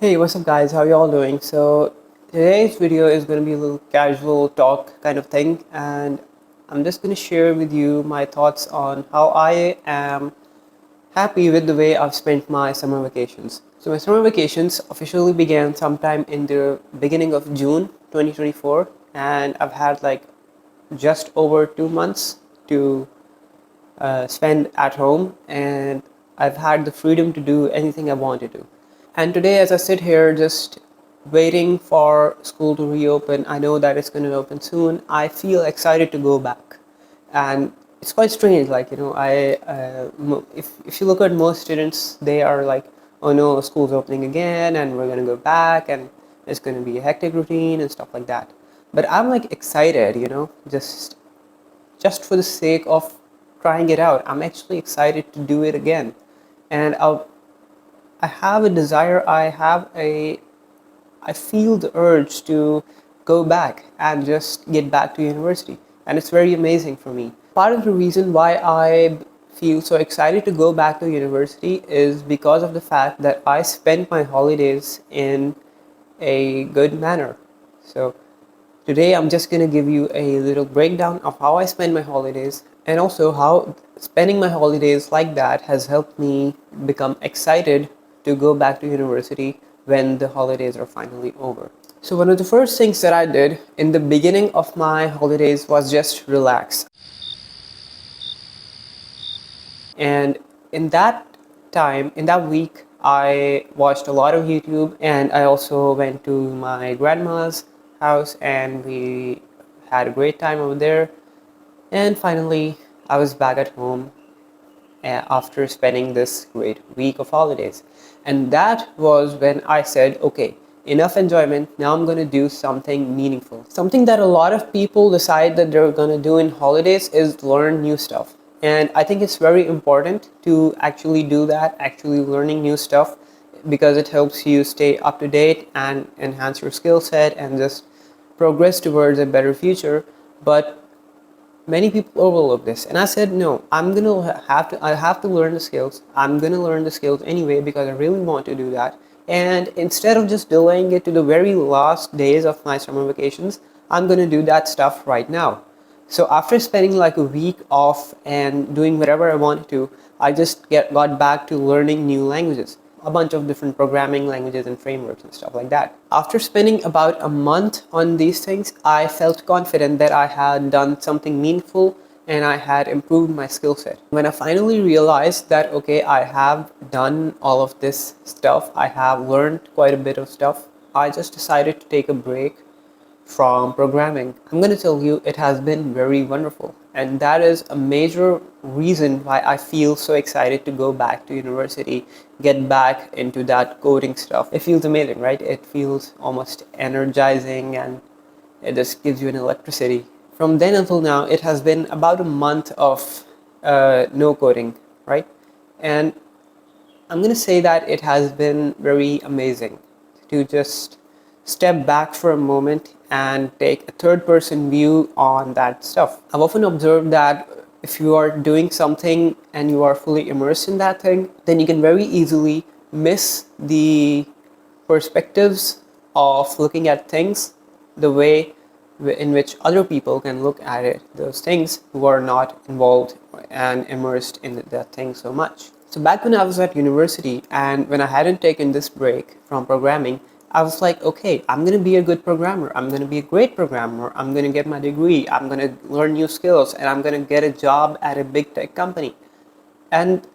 Hey, what's up guys? How y'all doing? So today's video is going to be a little casual talk kind of thing, and I'm just going to share with you my thoughts on how I am happy with the way I've spent my summer vacations. So my summer vacations officially began sometime in the beginning of June 2024, and I've had like just over 2 months to spend at home, and I've had the freedom to do anything I wanted to. And today, as I sit here just waiting for school to reopen, I know that it's going to open soon. I feel excited to go back. And it's quite strange, like, if you look at most students, they are like, oh no, school's opening again, and we're going to go back, and it's going to be a hectic routine and stuff like that. But I'm like excited, just for the sake of trying it out. I'm actually excited to do it again. And I have a desire, I feel the urge to go back and just get back to university. And it's very amazing for me. Part of the reason why I feel so excited to go back to university is because of the fact that I spent my holidays in a good manner. So today I'm just going to give you a little breakdown of how I spend my holidays, and also how spending my holidays like that has helped me become excited to go back to university when the holidays are finally over. So one of the first things that I did in the beginning of my holidays was just relax. And in that in that week, I watched a lot of YouTube, and I also went to my grandma's house and we had a great time over there. And finally, I was back at home after spending this great week of holidays. And that was when I said, okay, enough enjoyment. Now I'm going to do something meaningful. Something that a lot of people decide that they're going to do in holidays is learn new stuff. And I think it's very important to actually do that, actually learning new stuff, because it helps you stay up to date and enhance your skill set and just progress towards a better future. But many people overlook this, and I said no, I have to learn the skills. I'm gonna learn the skills anyway because I really want to do that. And instead of just delaying it to the very last days of my summer vacations, I'm gonna do that stuff right now. So after spending like a week off and doing whatever I wanted to, I just got back to learning new languages, a bunch of different programming languages and frameworks and stuff like that. After spending about a month on these things, I felt confident that I had done something meaningful and I had improved my skill set. When I finally realized that, okay, I have done all of this stuff, I have learned quite a bit of stuff, I just decided to take a break from programming. I'm going to tell you, it has been very wonderful. And that is a major reason why I feel so excited to go back to university, get back into that coding stuff. It feels amazing, right? It feels almost energizing, and it just gives you an electricity. From then until now, it has been about a month of no coding, right? And I'm going to say that it has been very amazing to just step back for a moment and take a third person view on that stuff. I've often observed that if you are doing something and you are fully immersed in that thing, then you can very easily miss the perspectives of looking at things the way in which other people can look at it, those things who are not involved and immersed in that thing so much. So back when I was at university and when I hadn't taken this break from programming, I was like, okay, I'm going to be a good programmer. I'm going to be a great programmer. I'm going to get my degree. I'm going to learn new skills, and I'm going to get a job at a big tech company. And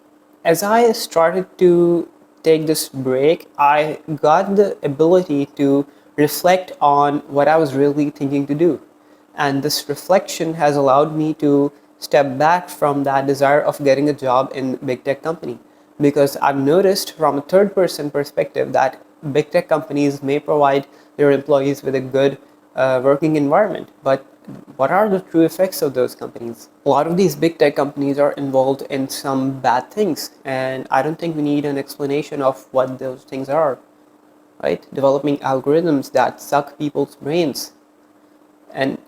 as I started to take this break, I got the ability to reflect on what I was really thinking to do. And this reflection has allowed me to step back from that desire of getting a job in a big tech company. Because I've noticed from a third person perspective that big tech companies may provide their employees with a good working environment, but what are the true effects of those companies? A lot of these big tech companies are involved in some bad things, and I don't think we need an explanation of what those things are, right? Developing algorithms that suck people's brains. And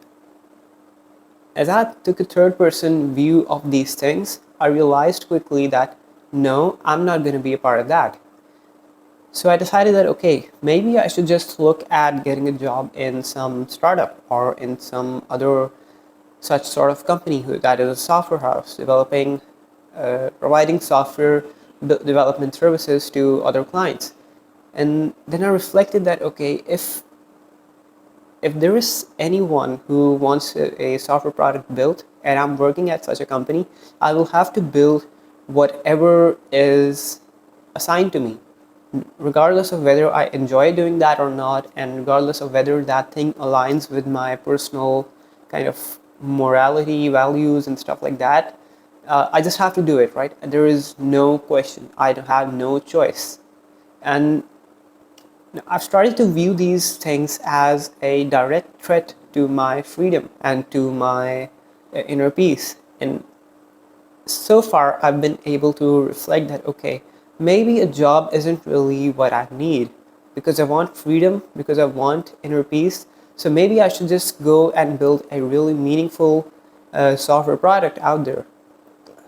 as I took a third person view of these things, I realized quickly that no, I'm not going to be a part of that. So I decided that, okay, maybe I should just look at getting a job in some startup or in some other such sort of company that is a software house developing, providing software development services to other clients. And then I reflected that, okay, if there is anyone who wants a software product built and I'm working at such a company, I will have to build whatever is assigned to me, regardless of whether I enjoy doing that or not, and regardless of whether that thing aligns with my personal kind of morality, values, and stuff like that. I just have to do it, right? There is no question. I have no choice. And I've started to view these things as a direct threat to my freedom and to my inner peace. And so far, I've been able to reflect that, okay, maybe a job isn't really what I need because I want freedom, because I want inner peace. So maybe I should just go and build a really meaningful software product out there.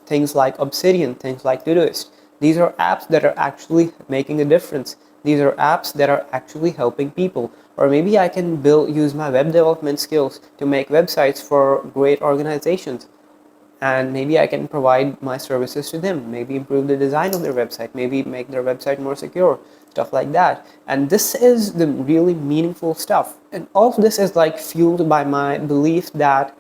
Things like Obsidian, things like Todoist. These are apps that are actually making a difference. These are apps that are actually helping people. Or maybe I can use my web development skills to make websites for great organizations. And maybe I can provide my services to them, maybe improve the design of their website, maybe make their website more secure, stuff like that. And this is the really meaningful stuff. And all of this is like fueled by my belief that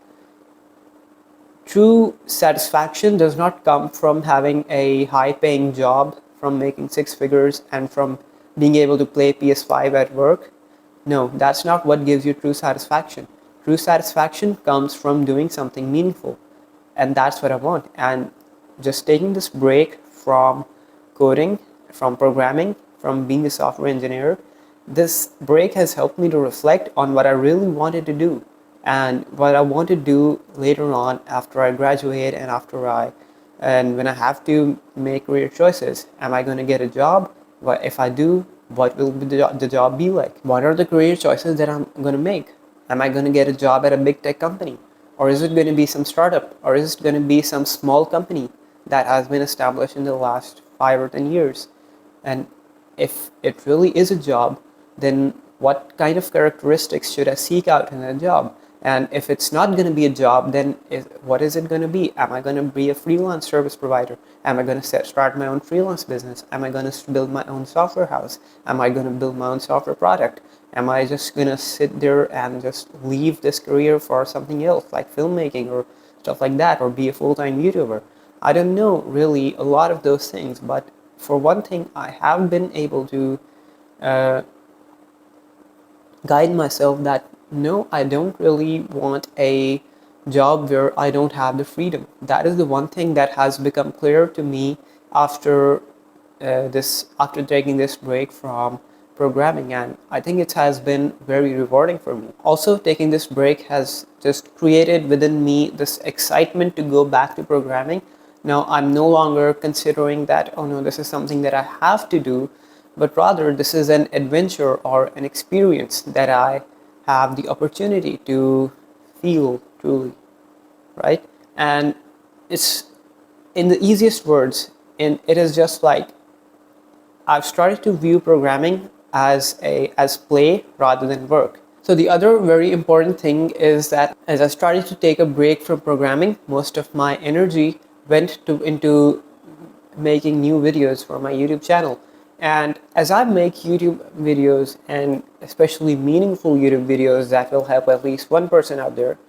true satisfaction does not come from having a high paying job, from making six figures, and from being able to play PS5 at work. No, that's not what gives you true satisfaction. True satisfaction comes from doing something meaningful. And that's what I want. And just taking this break from coding, from programming, from being a software engineer, this break has helped me to reflect on what I really wanted to do and what I want to do later on after I graduate and when I have to make career choices. Am I going to get a job? What if I do? What will the job be like? What are the career choices that I'm going to make? Am I going to get a job at a big tech company? Or is it going to be some startup? Or is it going to be some small company that has been established in the last 5 or 10 years? And if it really is a job, then what kind of characteristics should I seek out in a job? And if it's not going to be a job, then what is it going to be? Am I going to be a freelance service provider? Am I going to start my own freelance business? Am I going to build my own software house? Am I going to build my own software product? Am I just going to sit there and just leave this career for something else, like filmmaking or stuff like that, or be a full-time YouTuber? I don't know really a lot of those things, but for one thing, I have been able to uh, guide myself that no, I don't really want a job where I don't have the freedom. That is the one thing that has become clear to me after after taking this break from programming, and I think it has been very rewarding for me. Also, taking this break has just created within me this excitement to go back to programming. Now I'm no longer considering that, oh no, this is something that I have to do, but rather this is an adventure or an experience that I have the opportunity to feel truly, right? And it's, in the easiest words, and it is just like I've started to view programming as play rather than work. So the other very important thing is that as I started to take a break from programming, most of my energy went into making new videos for my YouTube channel. And as I make YouTube videos, and especially meaningful YouTube videos that will help at least one person out there,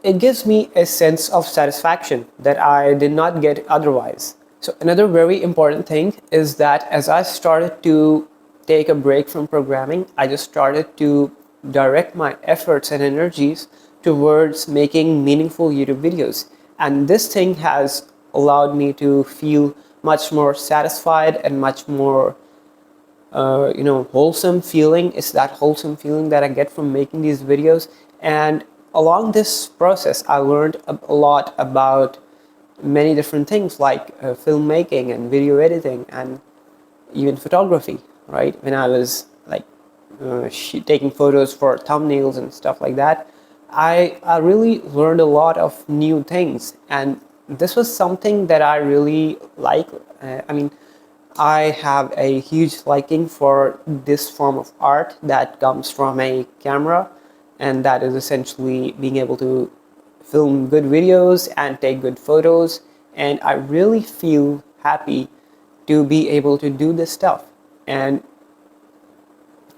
it gives me a sense of satisfaction that I did not get otherwise. So another very important thing is that as I started to take a break from programming, I just started to direct my efforts and energies towards making meaningful YouTube videos. And this thing has allowed me to feel much more satisfied and much more wholesome feeling. It's that wholesome feeling that I get from making these videos. And along this process, I learned a lot about many different things like filmmaking and video editing and even photography, right? When I was like taking photos for thumbnails and stuff like that, I really learned a lot of new things. And this was something that I really like. I mean, I have a huge liking for this form of art that comes from a camera, and that is essentially being able to film good videos and take good photos. And I really feel happy to be able to do this stuff. And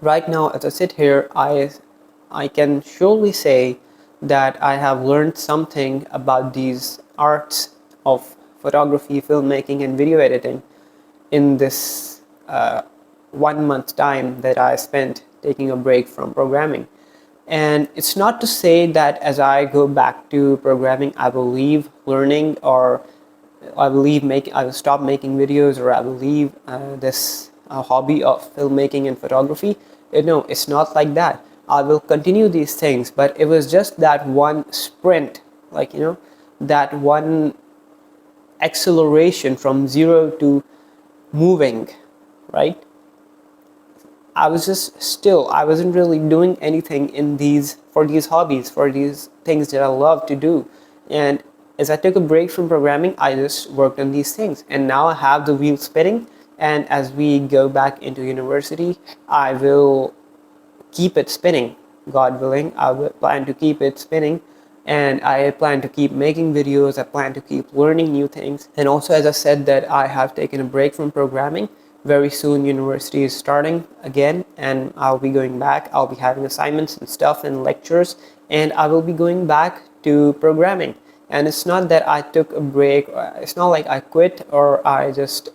right now, as I sit here, I can surely say that I have learned something about these arts of photography, filmmaking, and video editing in this 1 month time that I spent taking a break from programming. And it's not to say that as I go back to programming, I will leave learning, or I will stop making videos, or I will leave this hobby of filmmaking and photography. No, it's not like that. I will continue these things, but it was just that one sprint, like, that one acceleration from zero to moving, right? I was just still, I wasn't really doing anything for these hobbies, for these things that I love to do. And as I took a break from programming, I just worked on these things. And now I have the wheel spinning. And as we go back into university, I will keep it spinning. God willing, I will plan to keep it spinning. And I plan to keep making videos. I plan to keep learning new things. And also, as I said, that I have taken a break from programming. Very soon university is starting again, and I'll be going back. I'll be having assignments and stuff and lectures, and I will be going back to programming. And it's not that I took a break, it's not like I quit or I just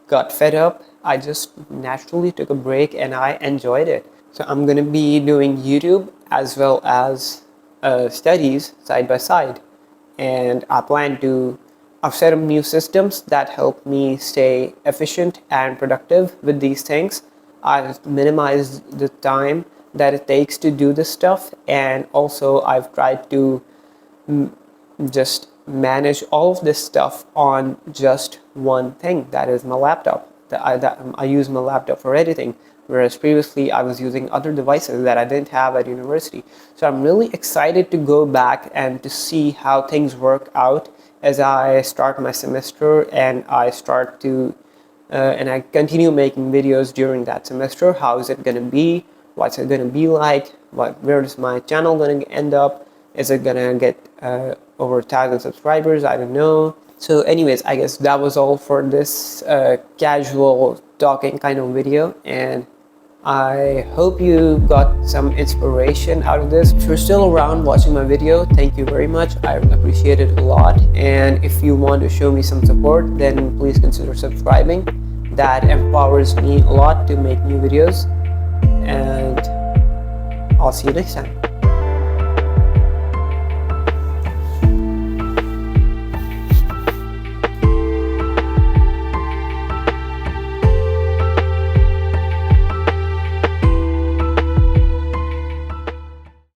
got fed up. I just naturally took a break and I enjoyed it. So I'm gonna be doing YouTube as well as studies side by side, and I've set up new systems that help me stay efficient and productive with these things. I've minimized the time that it takes to do this stuff, and also I've tried to just manage all of this stuff on just one thing, that is my laptop. I use my laptop for editing, whereas previously I was using other devices that I didn't have at university. So I'm really excited to go back and to see how things work out as I start my semester, and I continue making videos during that semester. How is it going to be? What's it going to be like? Where is my channel going to end up? Is it going to get over 1,000 subscribers? I don't know. So anyways, I guess that was all for this casual talking kind of video, and I hope you got some inspiration out of this. If you're still around watching my video, thank you very much. I appreciate it a lot. And if you want to show me some support, then please consider subscribing. That empowers me a lot to make new videos. And I'll see you next time.